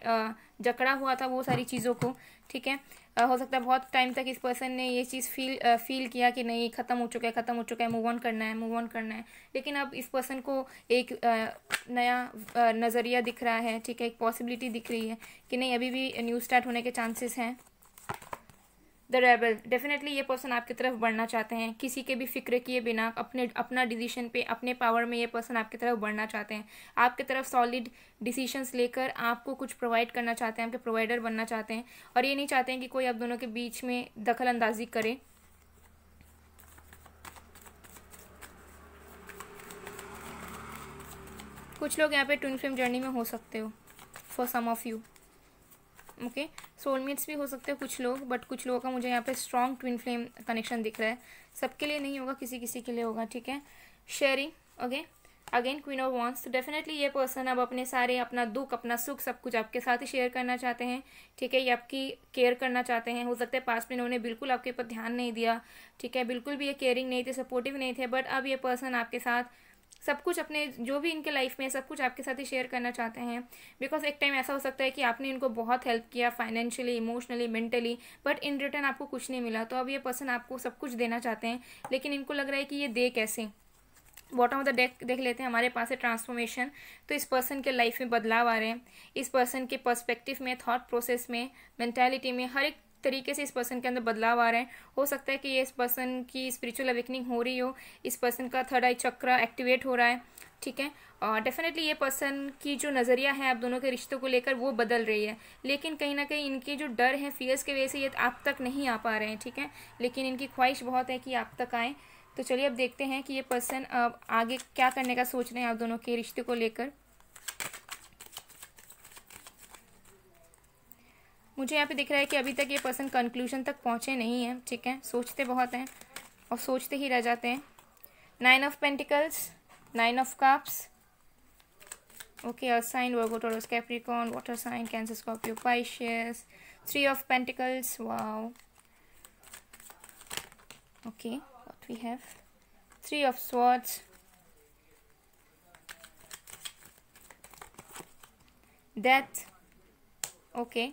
जकड़ा हुआ था वो सारी चीज़ों को। ठीक है, हो सकता है बहुत टाइम तक इस पर्सन ने ये चीज़ फील किया कि नहीं ख़त्म हो चुका है, ख़त्म हो चुका है, मूव ऑन करना है, मूव ऑन करना है, लेकिन अब इस पर्सन को एक नया नज़रिया दिख रहा है। ठीक है, एक पॉसिबिलिटी दिख रही है कि नहीं अभी भी न्यू स्टार्ट होने के चांसेस हैं। द रेबल, डेफिनेटली ये पर्सन आपकी तरफ बढ़ना चाहते हैं, किसी के भी फिक्र किए बिना, अपना डिसीजन पे, अपने पावर में ये पर्सन आपकी तरफ बढ़ना चाहते हैं, आपकी तरफ सॉलिड डिसीजंस लेकर आपको कुछ प्रोवाइड करना चाहते हैं, आपके प्रोवाइडर बनना चाहते हैं, और ये नहीं चाहते हैं कि कोई आप दोनों के बीच में दखल अंदाजी करे। कुछ लोग यहाँ पे ट्विन फ्लेम जर्नी में हो सकते हो, for some of you. Okay, soulmates भी हो सकते हैं कुछ लोग, बट कुछ लोगों का मुझे यहाँ पे स्ट्रॉन्ग ट्विन फ्लेम कनेक्शन दिख रहा है, सबके लिए नहीं होगा, किसी किसी के लिए होगा। ठीक है, sharing, okay, again queen of wands, तो डेफिनेटली ये पर्सन अब अपने सारे, अपना दुख, अपना सुख, सब कुछ आपके साथ ही शेयर करना चाहते हैं। ठीक है, ये आपकी केयर करना चाहते हैं। हो सकता है पास्ट में इन्होंने बिल्कुल आपके ऊपर ध्यान नहीं दिया, ठीक है, बिल्कुल भी ये केयरिंग नहीं थे, सपोर्टिव नहीं थे, बट अब ये पर्सन आपके साथ सब कुछ, अपने जो भी इनके लाइफ में सब कुछ आपके साथ ही शेयर करना चाहते हैं। बिकॉज एक टाइम ऐसा हो सकता है कि आपने इनको बहुत हेल्प किया financially, emotionally, mentally, but in return आपको कुछ नहीं मिला, तो अब ये पर्सन आपको सब कुछ देना चाहते हैं, लेकिन इनको लग रहा है कि ये दे कैसे। बॉटम ऑफ द डेक देख लेते हैं, हमारे पास है ट्रांसफॉर्मेशन, तो इस पर्सन के लाइफ में बदलाव आ रहे हैं, इस पर्सन के पर्सपेक्टिव में, थॉट प्रोसेस में, मेंटालिटी में, हर एक तरीके से इस पर्सन के अंदर बदलाव आ रहे हैं। हो सकता है कि ये इस पर्सन की स्पिरिचुअल अवेकनिंग हो रही हो, इस पर्सन का थर्ड आई चक्र एक्टिवेट हो रहा है। ठीक है, और डेफिनेटली ये पर्सन की जो नज़रिया है आप दोनों के रिश्तों को लेकर वो बदल रही है, लेकिन कहीं ना कहीं इनके जो डर हैं, फियर्स की वजह से ये आप तक नहीं आ पा रहे हैं। ठीक है, लेकिन इनकी ख्वाहिश बहुत है कि आप तक आएँ। तो चलिए अब देखते हैं कि ये पर्सन अब आगे क्या करने का सोच रहे हैं आप दोनों के रिश्ते को लेकर। मुझे यहाँ पे दिख रहा है कि अभी तक ये पर्सन कंक्लूजन तक पहुँचे नहीं हैं। ठीक है, सोचते बहुत हैं और सोचते ही रह जाते हैं। 9 of pentacles, 9 of cups, okay, earth sign, Virgo, Taurus, Capricorn, water sign, Cancer, Scorpio, Pisces, 3 of pentacles, wow, okay, what we have, 3 of swords, death, okay,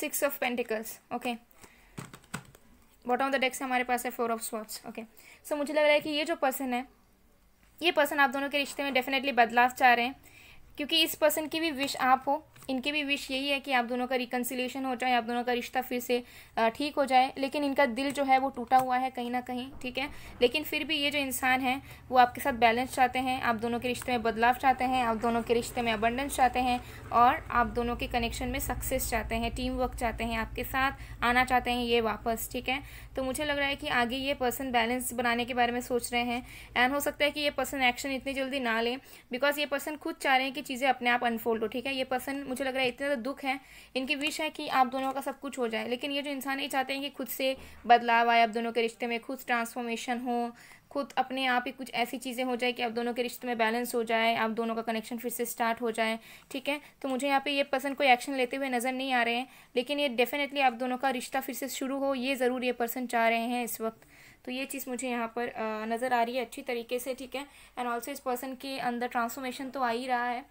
6 of pentacles, okay. Bottom of the deck से हमारे पास है 4 of swords, okay. सो मुझे लग रहा है कि ये जो पर्सन है, ये पर्सन आप दोनों के रिश्ते में डेफिनेटली बदलाव चाह रहे हैं, क्योंकि इस पर्सन की भी विश आप हो, इनकी भी विश यही है कि आप दोनों का रिकन्सिलिएशन हो जाए, आप दोनों का रिश्ता फिर से ठीक हो जाए। लेकिन इनका दिल जो है वो टूटा हुआ है कहीं ना कहीं, ठीक है। लेकिन फिर भी ये जो इंसान है वो आपके साथ बैलेंस चाहते हैं, आप दोनों के रिश्ते में बदलाव चाहते हैं, आप दोनों के रिश्ते में अबंडेंस चाहते हैं, और आप दोनों के कनेक्शन में सक्सेस चाहते हैं, टीम वर्क चाहते हैं, आपके साथ आना चाहते हैं ये वापस, ठीक है। तो मुझे लग रहा है कि आगे ये पर्सन बैलेंस बनाने के बारे में सोच रहे हैं, एंड हो सकता है कि ये पर्सन एक्शन इतनी जल्दी ना लें, बिकॉज ये पर्सन खुद चाह रहे हैं कि चीज़ें अपने आप अनफोल्ड हो, ठीक है। ये पर्सन मुझे लग रहा है इतना दुख है, इनकी विश है कि आप दोनों का सब कुछ हो जाए, लेकिन ये जो इंसान ये चाहते हैं कि खुद से बदलाव आए, आप दोनों के रिश्ते में खुद ट्रांसफॉर्मेशन हो, खुद अपने आप ही कुछ ऐसी चीज़ें हो जाए कि आप दोनों के रिश्ते में बैलेंस हो जाए, आप दोनों का कनेक्शन फिर से स्टार्ट हो जाए, ठीक है। तो मुझे यहाँ पे ये पर्सन कोई एक्शन लेते हुए नज़र नहीं आ रहे हैं, लेकिन ये डेफिनेटली आप दोनों का रिश्ता फिर से शुरू हो, ये ज़रूर ये पर्सन चाह रहे हैं इस वक्त। तो ये चीज़ मुझे यहाँ पर नज़र आ रही है अच्छी तरीके से, ठीक है। एंड ऑल्सो इस पर्सन के अंदर ट्रांसफॉर्मेशन तो आ ही रहा है,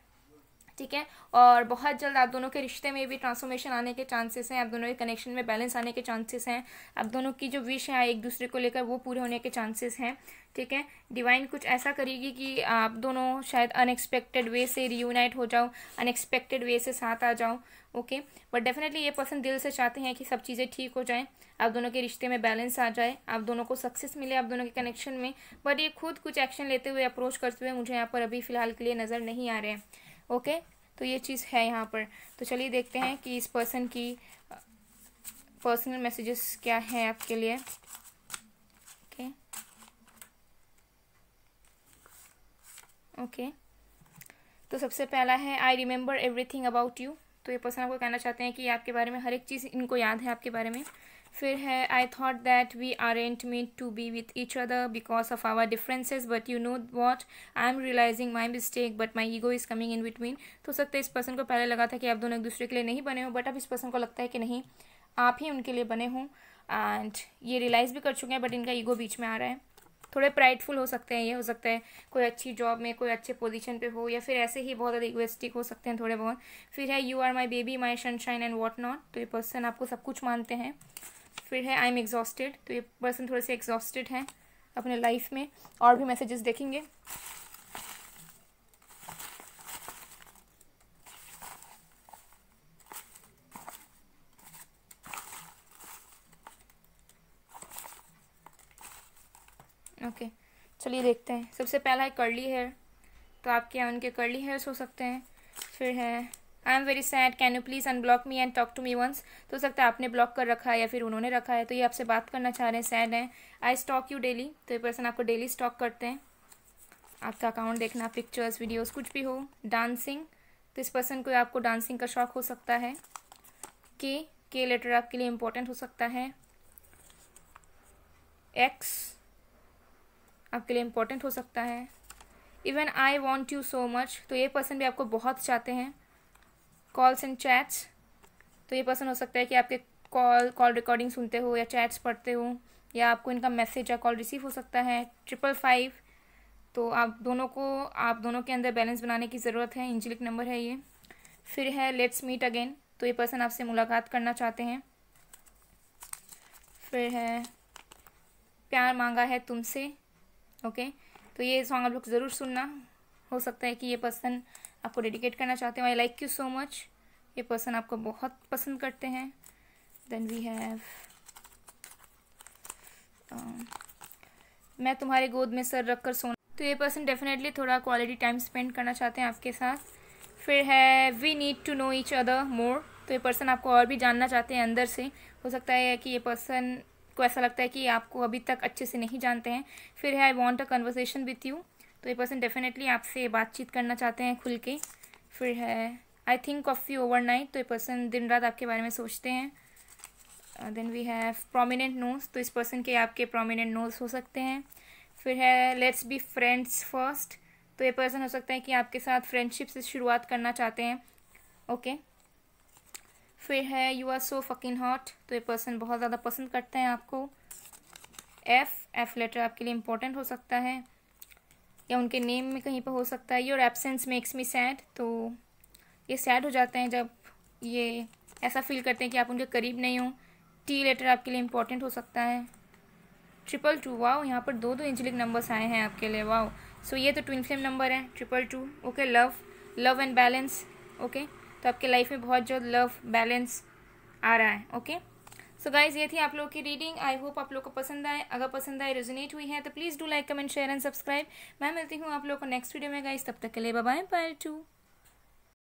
ठीक है। और बहुत जल्द आप दोनों के रिश्ते में भी ट्रांसफॉर्मेशन आने के चांसेस हैं, आप दोनों के कनेक्शन में बैलेंस आने के चांसेस हैं, आप दोनों की जो विश है एक दूसरे को लेकर वो पूरे होने के चांसेस हैं, ठीक है। डिवाइन कुछ ऐसा करेगी कि आप दोनों शायद अनएक्सपेक्टेड वे से रियूनाइट हो जाओ, अनएक्सपेक्टेड वे से साथ आ जाओ, ओके। बट डेफिनेटली ये पर्सन दिल से चाहते हैं कि सब चीज़ें ठीक हो जाएं, आप दोनों के रिश्ते में बैलेंस आ जाए, आप दोनों को सक्सेस मिले आप दोनों के कनेक्शन में। बट ये खुद कुछ एक्शन लेते हुए, अप्रोच करते हुए मुझे यहाँ पर अभी फ़िलहाल के लिए नज़र नहीं आ रहे हैं, ओके। तो ये चीज़ है यहाँ पर। तो चलिए देखते हैं कि इस पर्सन की पर्सनल मैसेजेस क्या है आपके लिए, ओके ओके। तो सबसे पहला है I remember everything about you. तो ये पर्सन आपको कहना चाहते हैं कि आपके बारे में हर एक चीज़ इनको याद है आपके बारे में। फिर है I thought that we aren't meant to be with each other because of our differences, but you know what, I am realising my mistake but my ego is coming in between. तो सकता है इस person को पहले लगा था कि आप दोनों एक दूसरे के लिए नहीं बने हो, बट अब इस पर्सन को लगता है कि नहीं, आप ही उनके लिए बने हो, एंड ये रियलाइज़ भी कर चुके हैं, बट इनका ईगो बीच में आ रहा है। थोड़े प्राइडफुल हो सकते हैं, ये हो सकता है कोई अच्छी जॉब में, कोई अच्छे पोजीशन पे हो, या फिर ऐसे ही बहुत ज़्यादा इगोइस्टिक हो सकते हैं थोड़े बहुत। फिर है you are my baby my sunshine and what not. तो ये पर्सन आपको सब कुछ मानते हैं। फिर है आई एम एग्जॉस्टेड। तो ये पर्सन थोड़े से एग्जॉस्टेड हैं अपने लाइफ में। और भी मैसेजेस देखेंगे। ओके चलिए देखते हैं। सबसे पहला है कर्ली हेयर। तो आपके यहाँ उनके कर्ली हेयर्स हो सकते हैं। फिर है I am very sad, can you please unblock me and talk to me once. तो हो सकता है आपने ब्लॉक कर रखा है या फिर उन्होंने रखा है, तो ये आपसे बात करना चाह रहे हैं, सैड हैं। आई स्टॉक यू डेली। तो ये पर्सन आपको डेली स्टॉक करते हैं, आपका अकाउंट देखना, पिक्चर्स वीडियोस कुछ भी हो। डांसिंग। तो इस पर्सन को आपको डांसिंग का शौक हो सकता है। के लेटर आपके लिए इम्पोर्टेंट हो सकता है। एक्स आपके लिए इम्पोर्टेंट हो सकता है। Even I want you so much. तो ये पर्सन भी आपको बहुत चाहते हैं। Calls and chats. तो ये पर्सन हो सकता है कि आपके कॉल रिकॉर्डिंग सुनते हो या चैट्स पढ़ते हो, या आपको इनका मैसेज या कॉल रिसीव हो सकता है। 555। तो आप दोनों के अंदर बैलेंस बनाने की ज़रूरत है, एंजेलिक नंबर है ये। फिर है लेट्स मीट अगेन। तो ये पर्सन आपसे मुलाकात करना चाहते हैं। फिर है प्यार मांगा है तुमसे। ओके तो ये सॉन्ग आप लोग ज़रूर सुनना। हो सकता है कि ये पर्सन आपको डेडिकेट करना चाहते हैं। I like you so much. ये पर्सन आपको बहुत पसंद करते हैं। देन वी हैव मैं तुम्हारे गोद में सर रख कर सोना। तो ये पर्सन डेफिनेटली थोड़ा क्वालिटी टाइम स्पेंड करना चाहते हैं आपके साथ। फिर है we need to know each other more. तो ये पर्सन आपको और भी जानना चाहते हैं अंदर से। हो सकता है कि ये पर्सन को ऐसा लगता है कि आपको अभी तक अच्छे से नहीं जानते हैं। फिर है I want a conversation with you. तो ये पर्सन डेफिनेटली आपसे बातचीत करना चाहते हैं खुल के। फिर है I think of you over night. तो ये पर्सन दिन रात आपके बारे में सोचते हैं। Then we have prominent nose. तो इस पर्सन के आपके प्रोमिनेंट नोज हो सकते हैं। फिर है लेट्स बी फ्रेंड्स फर्स्ट। तो ये पर्सन हो सकता है कि आपके साथ फ्रेंडशिप से शुरुआत करना चाहते हैं। ओके फिर है you are so fucking hot. तो ये पर्सन बहुत ज़्यादा पसंद करते हैं आपको। एफ लेटर आपके लिए इम्पोर्टेंट हो सकता है, या उनके नेम में कहीं पर हो सकता है। Your absence makes me sad. तो ये सैड हो जाते हैं जब ये ऐसा फील करते हैं कि आप उनके करीब नहीं हो। टी लेटर आपके लिए इंपॉर्टेंट हो सकता है। 222, वाओ, यहाँ पर दो एंजेलिक नंबर्स आए हैं आपके लिए, वाओ। सो ये तो ट्विन फ्लेम नंबर है 222। Okay, love and balance. Okay, तो आपके लाइफ में बहुत जो लव बैलेंस आ रहा है। ओके, सो गाइज ये थी आप लोगों की रीडिंग। आई होप आप लोग को पसंद आए। अगर पसंद आए, रेजोनेट हुई है तो please do like, comment, share and subscribe. मैं मिलती हूँ आप लोगों को नेक्स्ट वीडियो में गाइज। तब तक के लिए बाय बाय, बाय टू।